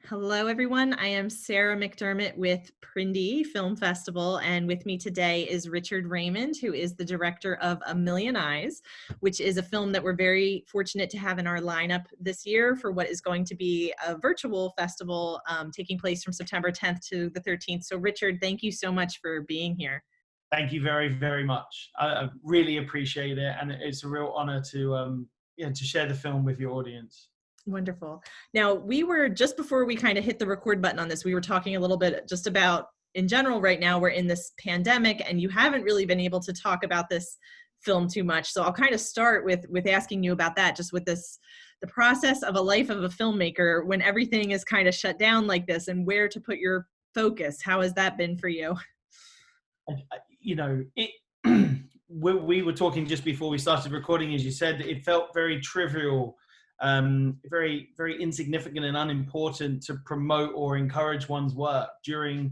Hello, everyone. I am Sarah McDermott with PRINDIE Film Festival, and with me today is Richard Raymond, who is the director of A Million Eyes, which is a film that we're very fortunate to have in our lineup this year for what is going to be a virtual festival taking place from September 10th to the 13th. So, Richard, thank you so much for being here. Thank you very, very much. I really appreciate it, and it's a real honor to share the film with your audience. Wonderful. Now, we were just before we kind of hit the record button on this, we were talking a little bit just about in general right now we're in this pandemic and you haven't really been able to talk about this film too much. So I'll kind of start with asking you about that, just with this the process of a life of a filmmaker when everything is kind of shut down like this and where to put your focus. How has that been for you? It. We were talking just before we started recording, as you said, it felt very trivial, very, very insignificant and unimportant to promote or encourage one's work during,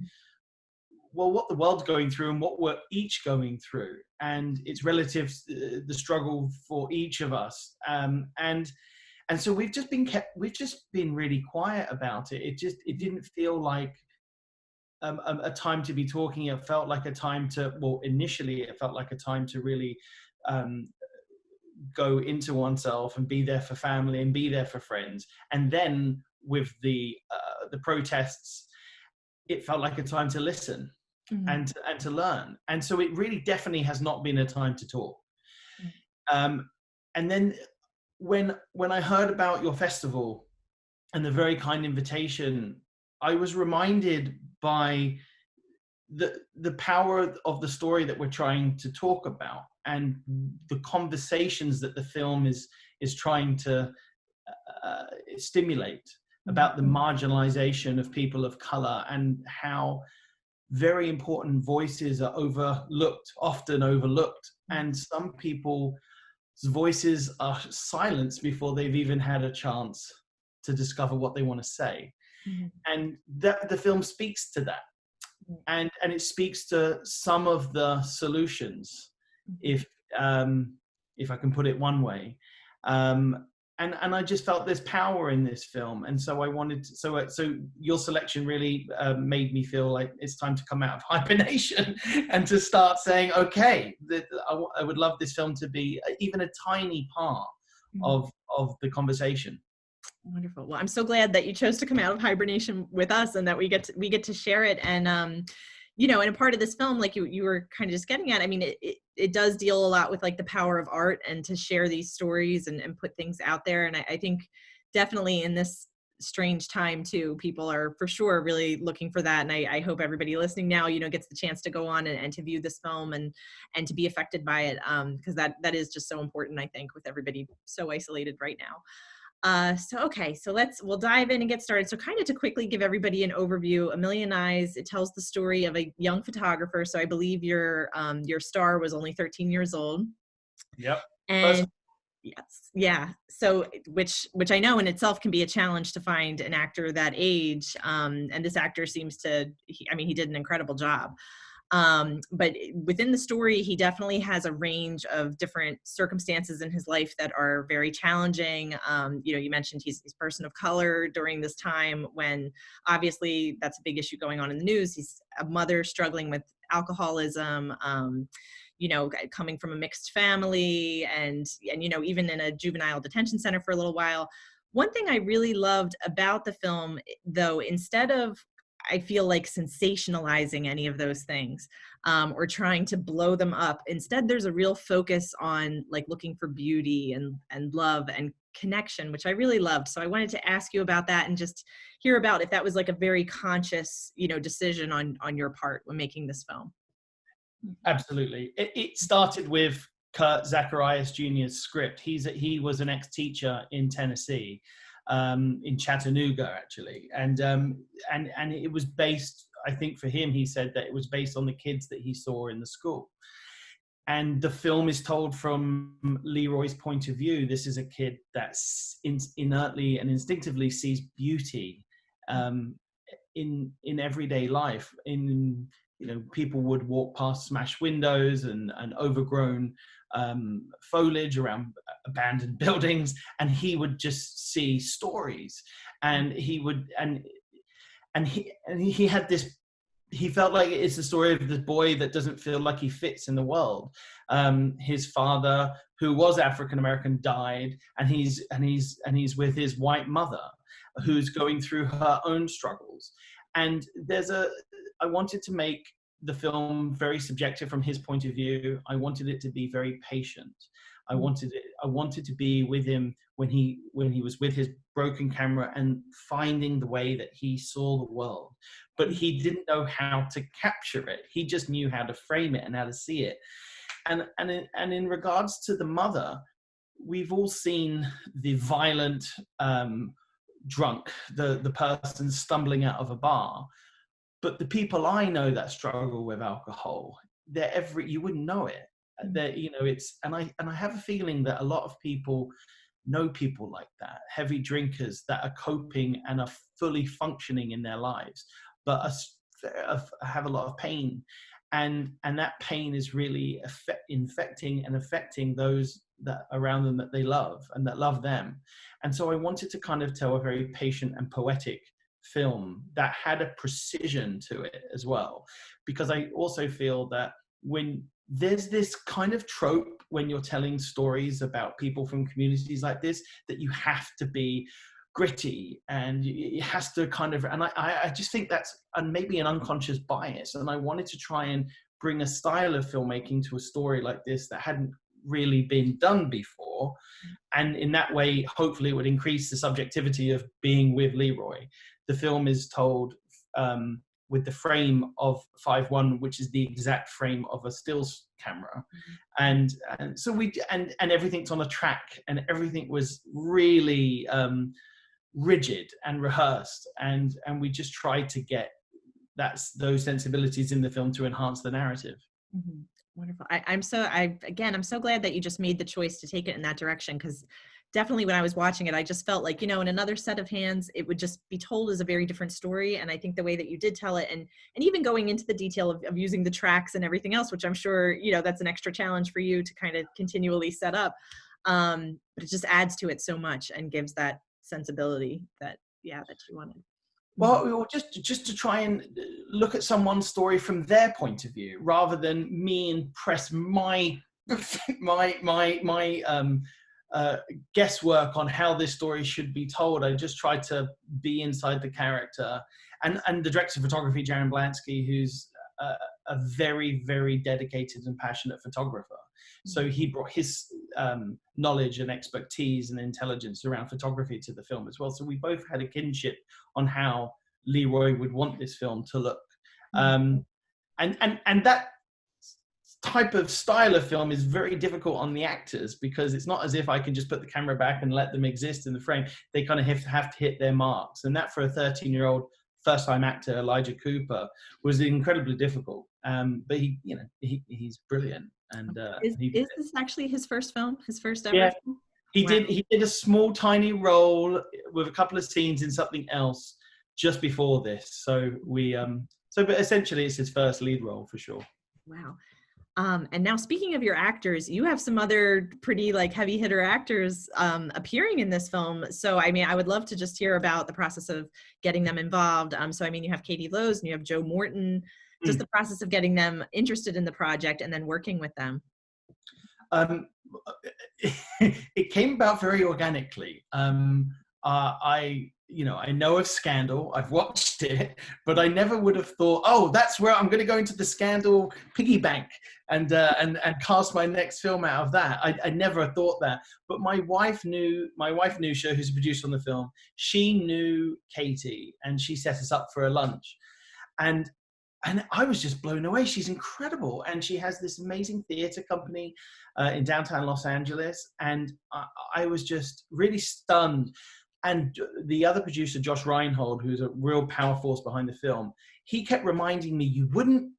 well, what the world's going through and what we're each going through, and it's relative, the struggle for each of us, and so we've just been really quiet about it. It didn't feel like a time to be talking. It felt like a time to, well, initially it felt like a time to really um, go into oneself and be there for family and be there for friends. And then with the protests, it felt like a time to listen and to learn. And so it really definitely has not been a time to talk. And then when I heard about your festival and the very kind invitation, I was reminded by the power of the story that we're trying to talk about and the conversations that the film is trying to stimulate about the marginalization of people of color and how very important voices are often overlooked, and some people's voices are silenced before they've even had a chance to discover what they want to say. And the film speaks to that, and it speaks to some of the solutions, if I can put it one way. And I just felt there's power in this film, and so I wanted to, so your selection really made me feel like it's time to come out of hibernation and to start saying, okay, I would love this film to be even a tiny part of the conversation. Wonderful. Well, I'm so glad that you chose to come out of hibernation with us and that we get to share it. And and a part of this film, like you were kind of just getting at, I mean, it does deal a lot with like the power of art and to share these stories and put things out there. And I think definitely in this strange time too, people are for sure really looking for that. And I hope everybody listening now, gets the chance to go on and to view this film and to be affected by it. Because that is just so important, I think, with everybody so isolated right now. So we'll dive in and get started. So kind of to quickly give everybody an overview, A Million Eyes, it tells the story of a young photographer. So I believe your star was only 13 years old. Yep. And yes, yeah. So which I know in itself can be a challenge to find an actor that age. And this actor seems to, he did an incredible job. But within the story, he definitely has a range of different circumstances in his life that are very challenging. You mentioned he's a person of color during this time when obviously that's a big issue going on in the news. He's a mother struggling with alcoholism, coming from a mixed family and even in a juvenile detention center for a little while. One thing I really loved about the film, though, instead of I feel like sensationalizing any of those things or trying to blow them up. Instead, there's a real focus on like looking for beauty and love and connection, which I really loved. So I wanted to ask you about that and just hear about if that was like a very conscious, decision on your part when making this film. Absolutely. It started with Kurt Zacharias Jr.'s script. He was an ex-teacher in Tennessee, in Chattanooga, actually, and it was based. I think for him, he said that it was based on the kids that he saw in the school. And the film is told from Leroy's point of view. This is a kid that inertly and instinctively sees beauty in everyday life. People would walk past smashed windows and overgrown foliage around abandoned buildings, and he would just see stories, and he had this. He felt like it's the story of this boy that doesn't feel like he fits in the world. His father, who was African American, died, and he's with his white mother, who's going through her own struggles. And I wanted to make the film very subjective from his point of view. I wanted it to be very patient. I wanted to be with him when he was with his broken camera and finding the way that he saw the world. But he didn't know how to capture it. He just knew how to frame it and how to see it. And in regards to the mother, we've all seen the violent drunk, the person stumbling out of a bar. But the people I know that struggle with alcohol, you wouldn't know it. I have a feeling that a lot of people know people like that, heavy drinkers that are coping and are fully functioning in their lives, but have a lot of pain, and that pain is really infecting and affecting those that around them that they love and that love them. And so I wanted to kind of tell a very patient and poetic film that had a precision to it as well, because I also feel that when there's this kind of trope when you're telling stories about people from communities like this, that you have to be gritty and it has to kind of, and I just think that's maybe an unconscious bias. And I wanted to try and bring a style of filmmaking to a story like this that hadn't really been done before. And in that way, hopefully it would increase the subjectivity of being with Leroy. The film is told with the frame of 5:1, which is the exact frame of a stills camera. And so and everything's on a track, and everything was really rigid and rehearsed. And we just tried to get those sensibilities in the film to enhance the narrative. Mm-hmm. Wonderful. I'm so glad that you just made the choice to take it in that direction, because definitely when I was watching it, I just felt like, in another set of hands, it would just be told as a very different story. And I think the way that you did tell it, and even going into the detail of using the tracks and everything else, which I'm sure, that's an extra challenge for you to kind of continually set up. But it just adds to it so much and gives that sensibility that you wanted. Well, just to try and look at someone's story from their point of view, rather than me impress my guesswork on how this story should be told. I just tried to be inside the character, and the director of photography, Jaron Blansky, who's a very, very dedicated and passionate photographer. So he brought his knowledge and expertise and intelligence around photography to the film as well. So we both had a kinship on how Leroy would want this film to look. And that type of style of film is very difficult on the actors, because it's not as if I can just put the camera back and let them exist in the frame. They kind of have to hit their marks. And that, for a 13-year-old first-time actor, Elijah Cooper, was incredibly difficult. But he's brilliant. And is this actually his first film, his first ever? Yeah, film? he did a small, tiny role with a couple of scenes in something else just before this. So but essentially it's his first lead role for sure. Wow. And now, speaking of your actors, you have some other pretty heavy hitter actors appearing in this film. So, I would love to just hear about the process of getting them involved. You have Katie Lowes and you have Joe Morton, just the process of getting them interested in the project and then working with them. It came about very organically. I know of Scandal, I've watched it, but I never would have thought, oh, that's where I'm going to go into the Scandal piggy bank and cast my next film out of that. I never thought that. But my wife, Nusha, who's a producer on the film, she knew Katie, and she set us up for a lunch. And I was just blown away. She's incredible. And she has this amazing theater company in downtown Los Angeles. And I was just really stunned. And the other producer, Josh Reinhold, who's a real power force behind the film, he kept reminding me, you wouldn't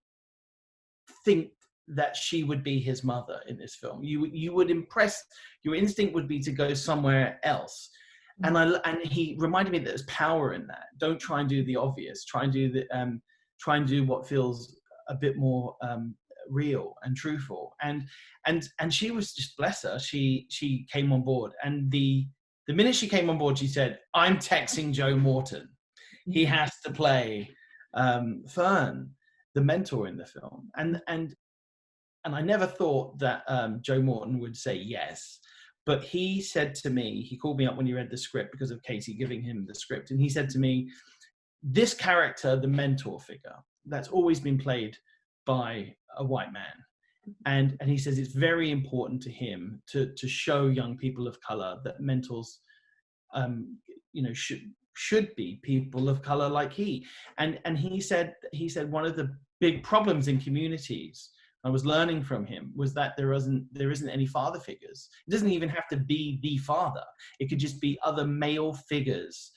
think that she would be his mother in this film. You would impress, your instinct would be to go somewhere else. And he reminded me that there's power in that. Don't try and do the obvious. Try and do what feels a bit more real and truthful. And she was just, bless her, she came on board. And the minute she came on board, she said, I'm texting Joe Morton. He has to play Fern, the mentor in the film. And I never thought that Joe Morton would say yes. But he said to me, he called me up when he read the script because of Casey giving him the script. And he said to me, this character, the mentor figure, that's always been played by a white man. And he says it's very important to him to show young people of color that mentors, should be people of color like he. And he said one of the big problems in communities I was learning from him was that there isn't any father figures. It doesn't even have to be the father. It could just be other male figures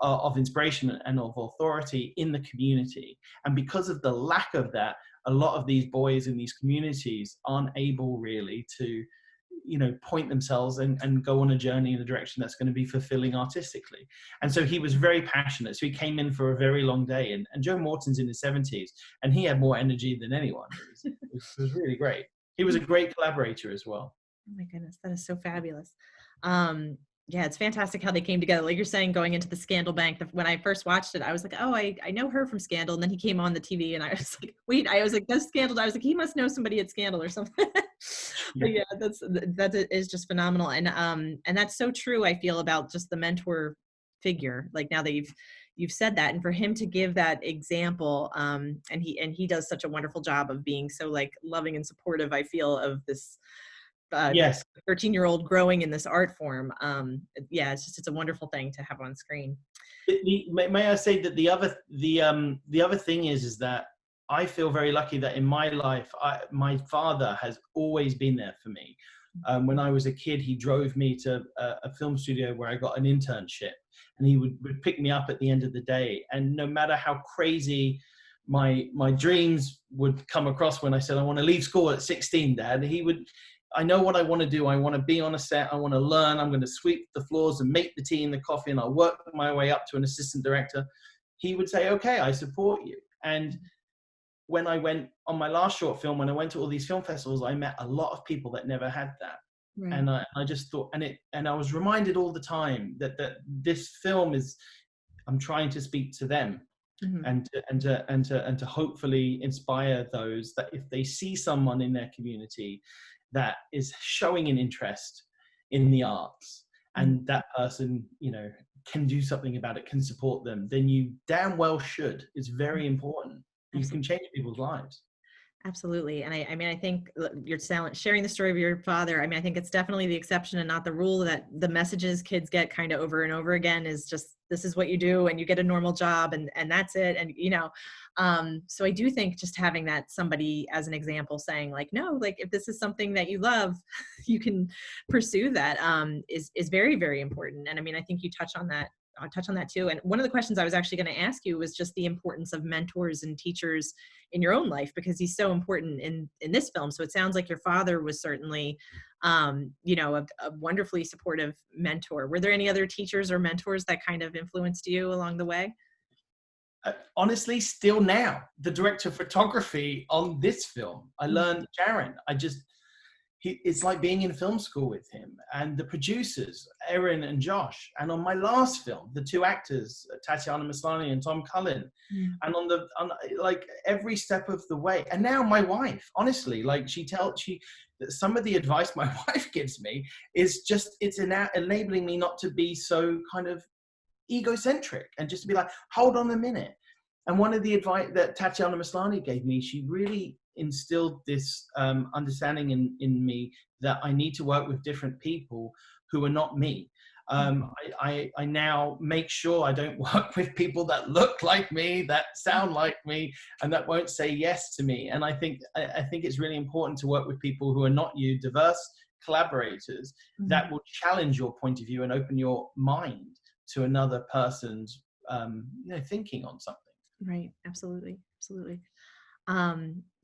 of inspiration and of authority in the community. And because of the lack of that, a lot of these boys in these communities aren't able really to, point themselves and go on a journey in a direction that's going to be fulfilling artistically. And so he was very passionate. So he came in for a very long day. And Joe Morton's in his 70s, and he had more energy than anyone. It was really great. He was a great collaborator as well. Oh my goodness, that is so fabulous. Yeah, it's fantastic how they came together. Like you're saying, going into the Scandal Bank, when I first watched it, I was like, oh, I know her from Scandal. And then he came on the TV and I was like, wait, I was like, that's Scandal. I was like, he must know somebody at Scandal or something. But yeah, that is just phenomenal. And that's so true, I feel, about just the mentor figure. Like now that you've said that, and for him to give that example, and he does such a wonderful job of being so like loving and supportive, I feel, of this Yes. 13-year-old growing in this art form. Yeah, it's a wonderful thing to have on screen. May I say that the other thing is that I feel very lucky that in my life, my father has always been there for me. When I was a kid, he drove me to a film studio where I got an internship, and he would pick me up at the end of the day. And no matter how crazy my dreams would come across when I said, I want to leave school at 16, Dad, I know what I want to do. I want to be on a set. I want to learn. I'm going to sweep the floors and make the tea and the coffee, and I'll work my way up to an assistant director. He would say, okay, I support you. And when I went on my last short film, when I went to all these film festivals, I met a lot of people that never had that. Right. And I just thought, and I was reminded all the time that this film is, I'm trying to speak to them. Mm-hmm. and to hopefully inspire those that if they see someone in their community that is showing an interest in the arts, and that person, can do something about it, can support them, then you damn well should. It's very important. You can change people's lives. Absolutely. And I think you're sharing the story of your father. I think it's definitely the exception and not the rule, that the messages kids get kind of over and over again is just, this is what you do, and you get a normal job, and that's it. And, so I do think just having that somebody as an example saying like, no, like if this is something that you love, you can pursue that, is very, very important. And I think you touch on that too. And one of the questions I was actually going to ask you was just the importance of mentors and teachers in your own life, because he's so important in this film. So it sounds like your father was certainly, a wonderfully supportive mentor. Were there any other teachers or mentors that kind of influenced you along the way? Honestly, still now, the director of photography on this film, I learned Jaron. It's like being in film school with him, and the producers, Erin and Josh. And on my last film, the two actors, Tatiana Maslany and Tom Cullen, and on like every step of the way. And now my wife, honestly, like some of the advice my wife gives me is just, it's enabling me not to be so kind of egocentric, and just to be like, hold on a minute. And one of the advice that Tatiana Maslany gave me, she really instilled this understanding in me that I need to work with different people who are not me. I now make sure I don't work with people that look like me, that sound like me, and that won't say yes to me. And I think it's really important to work with people who are not you, diverse collaborators that will challenge your point of view and open your mind to another person's thinking on something. Right. Absolutely. Absolutely.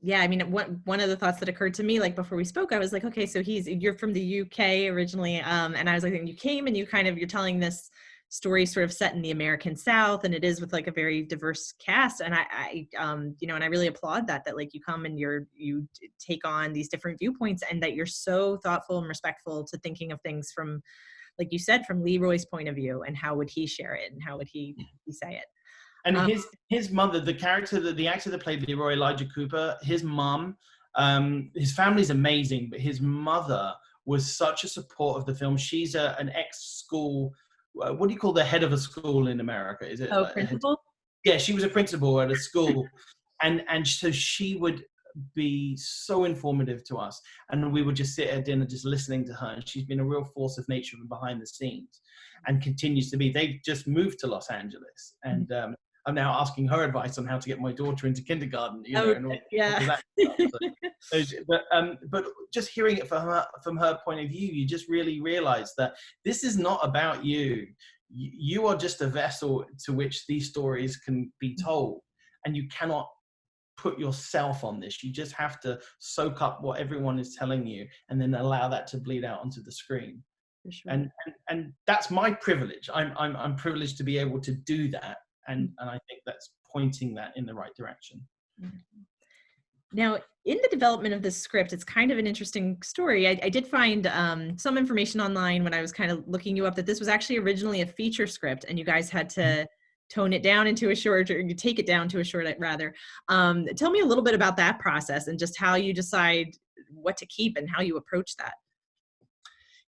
Yeah, one of the thoughts that occurred to me, like before we spoke, I was like, okay, so you're from the UK originally. And I was like, you came and you're telling this story sort of set in the American South, and it is with like a very diverse cast. And and I really applaud that like you come and you take on these different viewpoints, and that you're so thoughtful and respectful to thinking of things from, like you said, from Leroy's point of view, and how would he share it, and how would he say it. And his mother, the character, the actor that played Leroy, Elijah Cooper, his mum, his family's amazing, but his mother was such a support of the film. She's an ex-school, what do you call the head of a school in America? Is it Oh, like principal? yeah, she was a principal at a school, and so she would be so informative to us, and we would just sit at dinner just listening to her. And she's been a real force of nature behind the scenes, and continues to be. They've just moved to Los Angeles, and I'm now asking her advice on how to get my daughter into kindergarten, you know, Oh, and all yeah. of that stuff. But just hearing it from her point of view, you just really realize that this is not about you. You are just a vessel to which these stories can be told, and you cannot put yourself on this. You just have to soak up what everyone is telling you and then allow that to bleed out onto the screen. For sure. And that's my privilege. I'm privileged to be able to do that, and I think that's pointing that in the right direction. Now, in the development of this script, it's kind of an interesting story. I did find some information online when I was kind of looking you up that this was actually originally a feature script, and you guys had to tone it down into a short, or you take it down to a short, rather. Tell me a little bit about that process and just how you decide what to keep and how you approach that.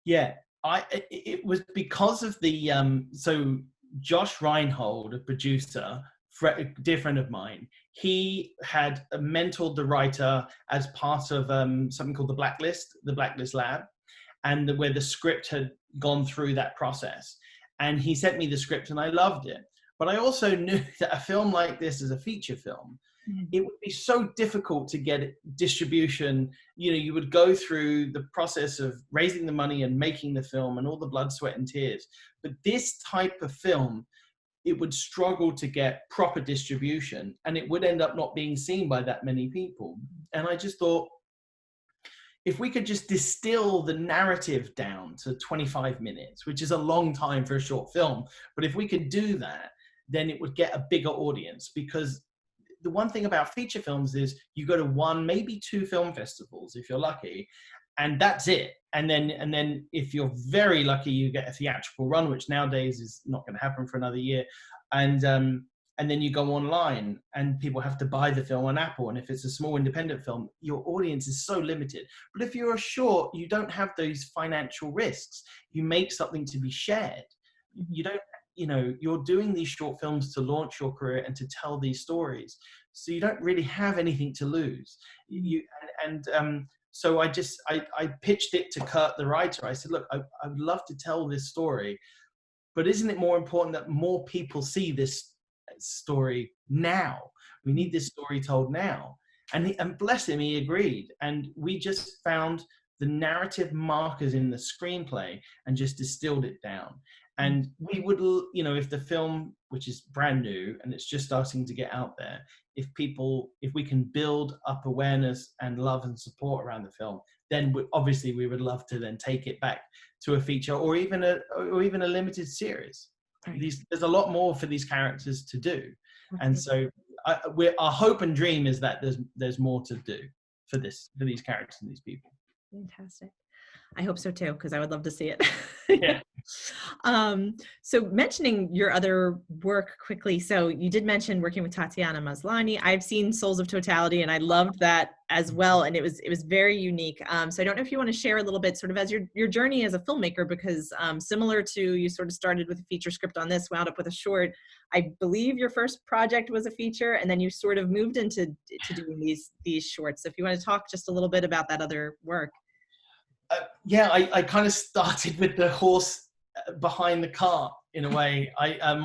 Yeah, it was because of the so Josh Reinhold, a producer, a dear friend of mine, he had mentored the writer as part of something called the Blacklist Lab, and where the script had gone through that process. And he sent me the script, and I loved it. But I also knew that a film like this is a feature film. It would be so difficult to get distribution. You know, you would go through the process of raising the money and making the film and all the blood, sweat, and tears. But this type of film, it would struggle to get proper distribution, and it would end up not being seen by that many people. And I just thought, if we could just distill the narrative down to 25 minutes, which is a long time for a short film, but if we could do that, then it would get a bigger audience. Because the one thing about feature films is you go to one, maybe two film festivals if you're lucky, and that's it. And then if you're very lucky, you get a theatrical run, which nowadays is not going to happen for another year. And then you go online, and people have to buy the film on Apple. And if it's a small independent film, your audience is so limited. But if you're a short, you don't have those financial risks. You make something to be shared. You don't, you know, you're doing these short films to launch your career and to tell these stories. So you don't really have anything to lose. So I pitched it to Kurt, the writer. I said, look, I would love to tell this story, but isn't it more important that more people see this story now? We need this story told now. And bless him, he agreed. And we just found the narrative markers in the screenplay and just distilled it down. And we would, you know, if the film, which is brand new and it's just starting to get out there, if we can build up awareness and love and support around the film, then obviously we would love to then take it back to a feature or even a limited series. Right. There's a lot more for these characters to do. Okay. And so our hope and dream is that there's more to do for these characters and these people. Fantastic. I hope so too, because I would love to see it. Yeah. So mentioning your other work quickly. So you did mention working with Tatiana Maslany. I've seen Souls of Totality, and I loved that as well. And it was very unique. So I don't know if you want to share a little bit sort of as your journey as a filmmaker, because similar to you sort of started with a feature script on this, wound up with a short. I believe your first project was a feature, and then you sort of moved into doing these shorts. So if you want to talk just a little bit about that other work. Yeah, I kind of started with the horse behind the cart in a way. I'd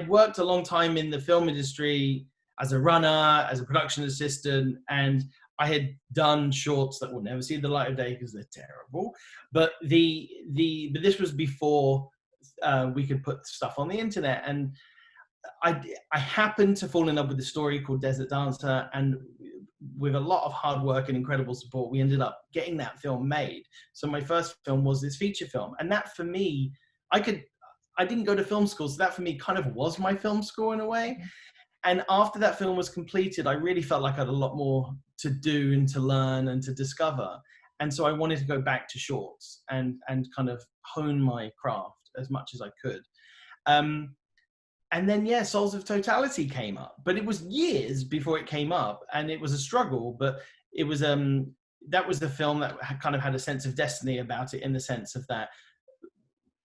worked a long time in the film industry as a runner, as a production assistant, and I had done shorts that will never see the light of day because they're terrible. But but this was before we could put stuff on the internet, and I happened to fall in love with a story called Desert Dancer, and with a lot of hard work and incredible support, we ended up getting that film made. So my first film was this feature film. And that for me, I didn't go to film school, so that for me kind of was my film school in a way. And after that film was completed, I really felt like I had a lot more to do and to learn and to discover. And so I wanted to go back to shorts and kind of hone my craft as much as I could. and then, yeah, Souls of Totality came up, but it was years before it came up, and it was a struggle. But it was that was the film that kind of had a sense of destiny about it, in the sense of that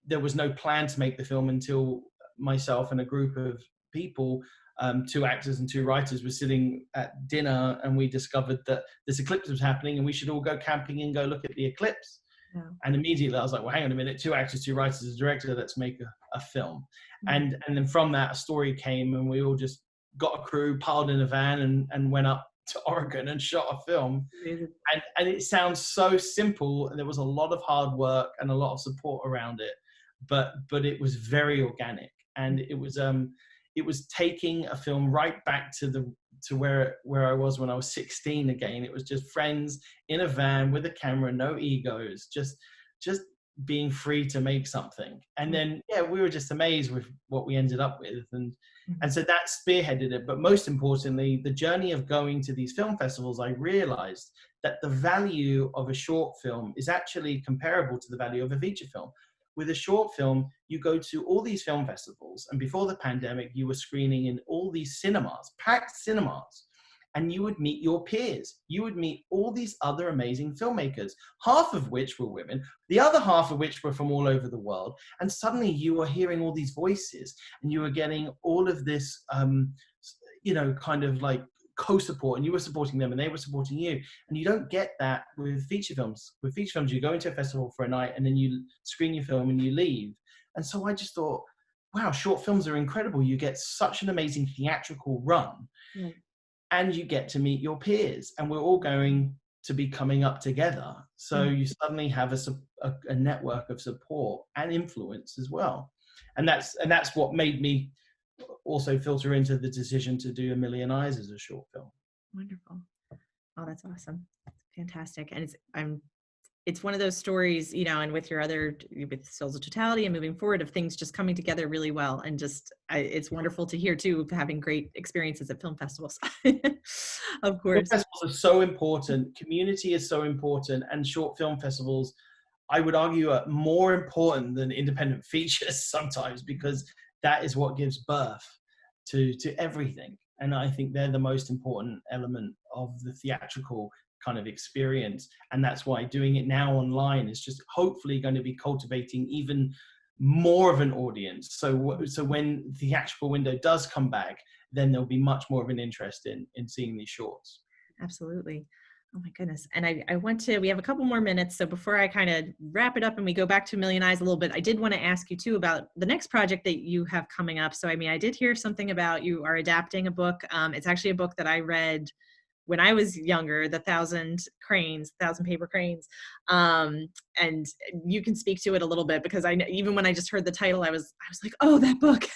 there was no plan to make the film until myself and a group of people, two actors and two writers, were sitting at dinner, and we discovered that this eclipse was happening and we should all go camping and go look at the eclipse. Yeah. And immediately I was like, well, hang on a minute, two actors, two writers, a director, let's make a film. Mm-hmm. And then from that, a story came, and we all just got a crew, piled in a van, and went up to Oregon and shot a film. And it sounds so simple, and there was a lot of hard work and a lot of support around it, but it was very organic, and it was taking a film right back to where I was when I was 16 again. It was just friends in a van with a camera, no egos, just being free to make something. And then, yeah, we were just amazed with what we ended up with. And so that spearheaded it. But most importantly, the journey of going to these film festivals, I realized that the value of a short film is actually comparable to the value of a feature film. With a short film, you go to all these film festivals, and before the pandemic, you were screening in all these cinemas, packed cinemas, and you would meet your peers. You would meet all these other amazing filmmakers, half of which were women, the other half of which were from all over the world. And suddenly you were hearing all these voices, and you were getting all of this, kind of like co-support, and you were supporting them and they were supporting you. And you don't get that with feature films. With feature films, you go into a festival for a night and then you screen your film and you leave. And so I just thought, wow, short films are incredible. You get such an amazing theatrical run. And you get to meet your peers, and we're all going to be coming up together. So you suddenly have a network of support and influence as well. And that's what made me also filter into the decision to do A Million Eyes as a short film. Wonderful. Oh, that's awesome. Fantastic. And it's one of those stories, and with Souls of Totality and moving forward, of things just coming together really well. And it's wonderful to hear too, having great experiences at film festivals. Of course. Film festivals are so important. Community is so important. And short film festivals, I would argue, are more important than independent features sometimes, because that is what gives birth to everything. And I think they're the most important element of the theatrical kind of experience. And that's why doing it now online is just hopefully going to be cultivating even more of an audience. So when the theatrical window does come back, then there'll be much more of an interest in seeing these shorts. Absolutely. Oh my goodness. And we have a couple more minutes. So before I kind of wrap it up and we go back to A Million Eyes a little bit, I did want to ask you too about the next project that you have coming up. So, I did hear something about you are adapting a book. It's actually a book that I read when I was younger, The Thousand Paper Cranes. And you can speak to it a little bit, because I know, even when I just heard the title, I was like, oh, that book.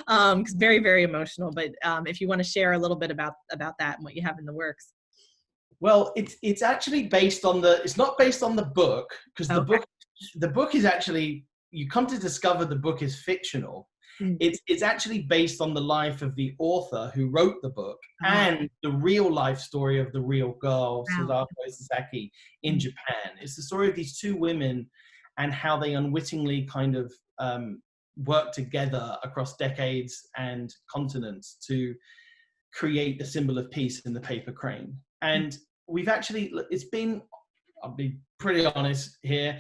Cause very, very emotional. But if you want to share a little bit about that and what you have in the works. Well, it's actually it's not based on the book, because the book is actually, you come to discover the book is fictional. It's actually based on the life of the author who wrote the book and the real life story of the real girl, Sadako Sasaki, in Japan. It's the story of these two women and how they unwittingly kind of work together across decades and continents to create the symbol of peace in the paper crane. And we've actually, I'll be pretty honest here,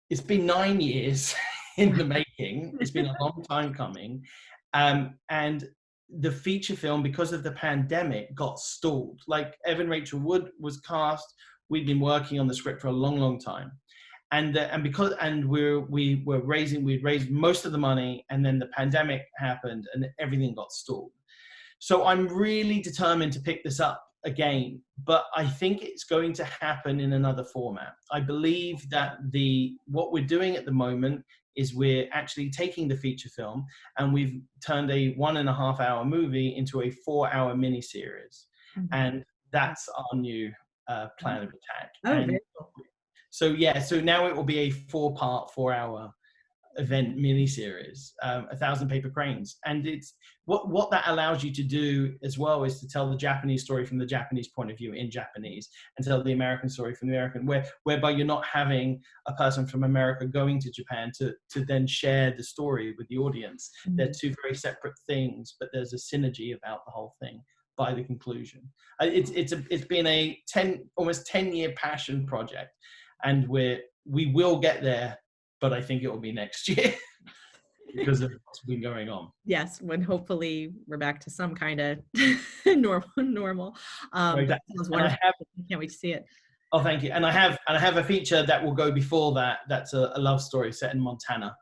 it's been 9 years in the making. It's been a long time coming. And the feature film, because of the pandemic, got stalled. Like Evan Rachel Wood was cast. We'd been working on the script for a long, long time. We'd raised most of the money, and then the pandemic happened and everything got stalled. So I'm really determined to pick this up again, but I think it's going to happen in another format. I believe that what we're doing at the moment is we're actually taking the feature film, and we've turned a 1.5 hour movie into a 4-hour miniseries. And that's our new plan of attack. Oh, very cool. So now it will be a 4-part, 4-hour event miniseries, 1,000 Paper Cranes. And it's what that allows you to do as well is to tell the Japanese story from the Japanese point of view in Japanese, and tell the American story from the American, whereby you're not having a person from America going to Japan to then share the story with the audience. Mm-hmm. They're two very separate things, but there's a synergy about the whole thing by the conclusion. It's been a almost 10-year passion project, and we will get there, but I think it will be next year because of what's been going on. Yes, when hopefully we're back to some kind of normal. Exactly. That sounds wonderful. I can't wait to see it. Oh, thank you. And I have a feature that will go before that. That's a love story set in Montana,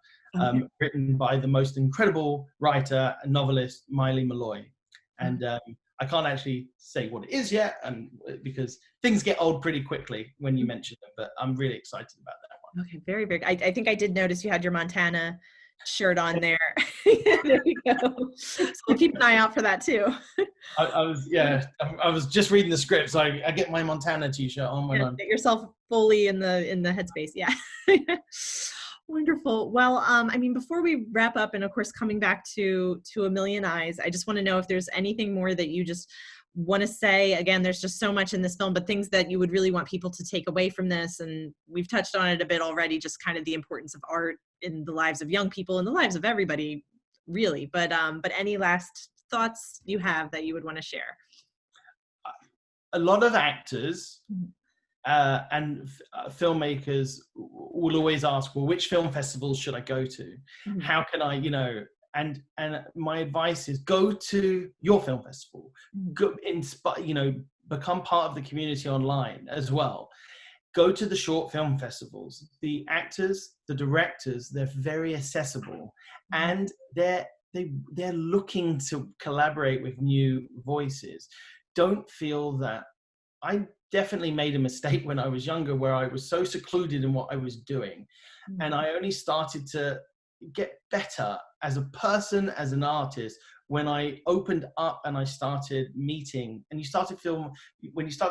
written by the most incredible writer and novelist, Miley Malloy. And I can't actually say what it is yet, because things get old pretty quickly when you mention them, but I'm really excited about that one. Okay, very, very. I think I did notice you had your Montana shirt on there. There you go. So we'll keep an eye out for that too. I was just reading the script, so I get my Montana t-shirt on when I'm... Get yourself fully in the headspace. Yeah. Wonderful. Well, I mean, before we wrap up, and of course, coming back to A Million Eyes, I just want to know if there's anything more that you just want to say. Again, there's just so much in this film, but things that you would really want people to take away from this. And we've touched on it a bit already, just kind of the importance of art in the lives of young people and the lives of everybody, really. But any last thoughts you have that you would want to share? A lot of actors and filmmakers will always ask, well, which film festivals should I go to? How can I, and my advice is go to your film festival, go become part of the community online as well. Go to the short film festivals. The actors, the directors, they're very accessible, and they're looking to collaborate with new voices. Don't feel that. I definitely made a mistake when I was younger, where I was so secluded in what I was doing. And I only started to get better as a person, as an artist, when I opened up and I started meeting, and when you start to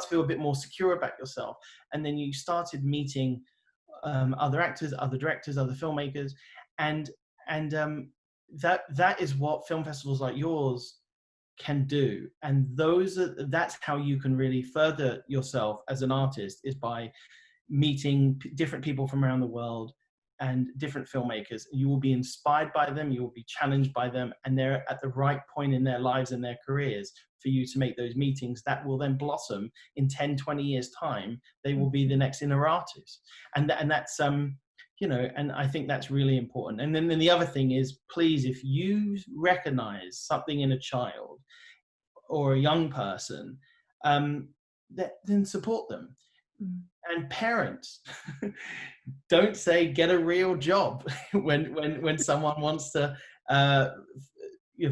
feel a bit more secure about yourself, and then you started meeting other actors, other directors, other filmmakers, and that is what film festivals like yours can do. And that's how you can really further yourself as an artist, is by meeting different people from around the world and different filmmakers. You will be inspired by them, you will be challenged by them, and they're at the right point in their lives and their careers for you to make those meetings that will then blossom in 10, 20 years time. They will be the next inner artist. And that's, and I think that's really important. And then the other thing is, please, if you recognize something in a child or a young person, then support them. And parents, don't say get a real job when someone wants to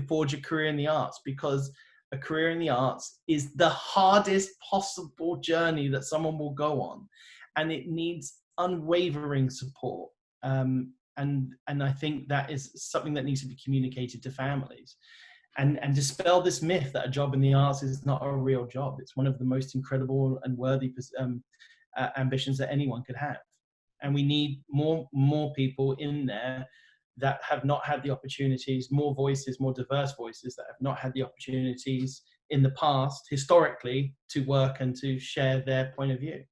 forge a career in the arts, because a career in the arts is the hardest possible journey that someone will go on, and it needs unwavering support. And I think that is something that needs to be communicated to families, and dispel this myth that a job in the arts is not a real job. It's one of the most incredible and worthy ambitions that anyone could have. And we need more people in there that have not had the opportunities, more voices, more diverse voices that have not had the opportunities in the past, historically, to work and to share their point of view.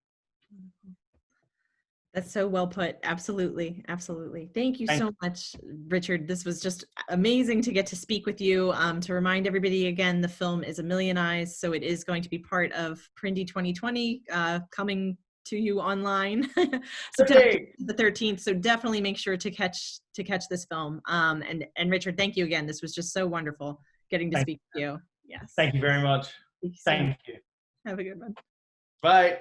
That's so well put. Absolutely. Absolutely. Thank you so much, Richard. This was just amazing to get to speak with you. To remind everybody again, the film is A Million Eyes. So it is going to be part of PRINDIE 2020, coming to you online September the 13th. So definitely make sure to catch this film. And Richard, thank you again. This was just so wonderful getting to speak with you. Yes. Thank you very much. Thank you. Have a good one. Bye.